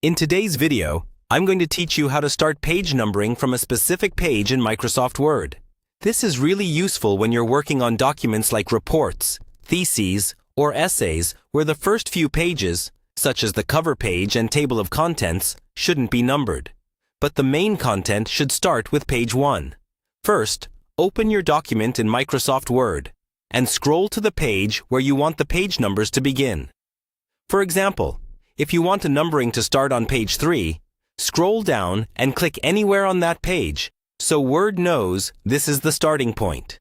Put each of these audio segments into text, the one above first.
In today's video, I'm going to teach you how to start page numbering from a specific page in Microsoft Word. This is really useful when you're working on documents like reports, theses, or essays where the first few pages, such as the cover page and table of contents, shouldn't be numbered. But the main content should start with page 1. First, open your document in Microsoft Word and scroll to the page where you want the page numbers to begin. For example, if you want a numbering to start on page 3, scroll down and click anywhere on that page so Word knows this is the starting point.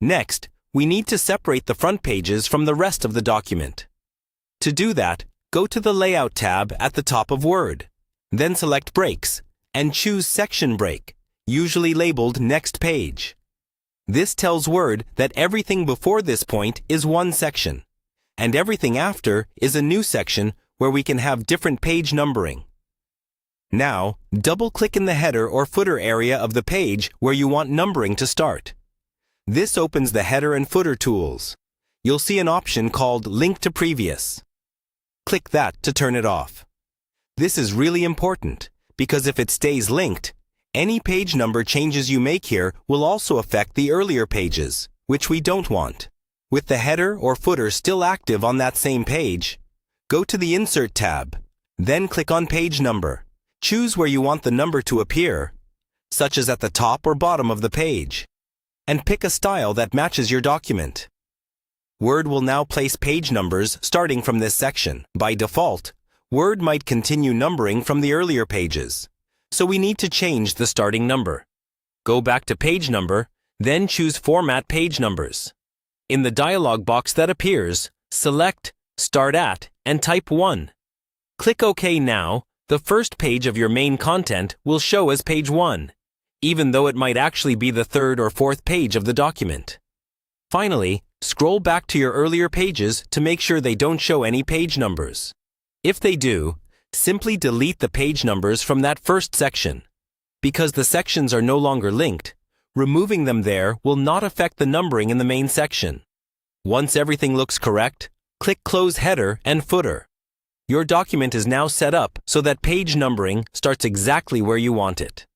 Next, we need to separate the front pages from the rest of the document. To do that, go to the Layout tab at the top of Word. Then select Breaks and choose Section Break, usually labeled Next Page. This tells Word that everything before this point is one section, and everything after is a new section where we can have different page numbering. Now, double-click in the header or footer area of the page where you want numbering to start. This opens the header and footer tools. You'll see an option called Link to Previous. Click that to turn it off. This is really important because if it stays linked, any page number changes you make here will also affect the earlier pages, which we don't want. With the header or footer still active on that same page, go to the Insert tab, then click on Page Number. Choose where you want the number to appear, such as at the top or bottom of the page, and pick a style that matches your document. Word will now place page numbers starting from this section. By default, Word might continue numbering from the earlier pages, so we need to change the starting number. Go back to Page Number, then choose Format Page Numbers. In the dialog box that appears, select Start At and type 1. Click OK now. The first page of your main content will show as page 1, even though it might actually be the third or fourth page of the document. Finally, scroll back to your earlier pages to make sure they don't show any page numbers. If they do, simply delete the page numbers from that first section. Because the sections are no longer linked, removing them there will not affect the numbering in the main section. Once everything looks correct, click Close Header and Footer. Your document is now set up so that page numbering starts exactly where you want it.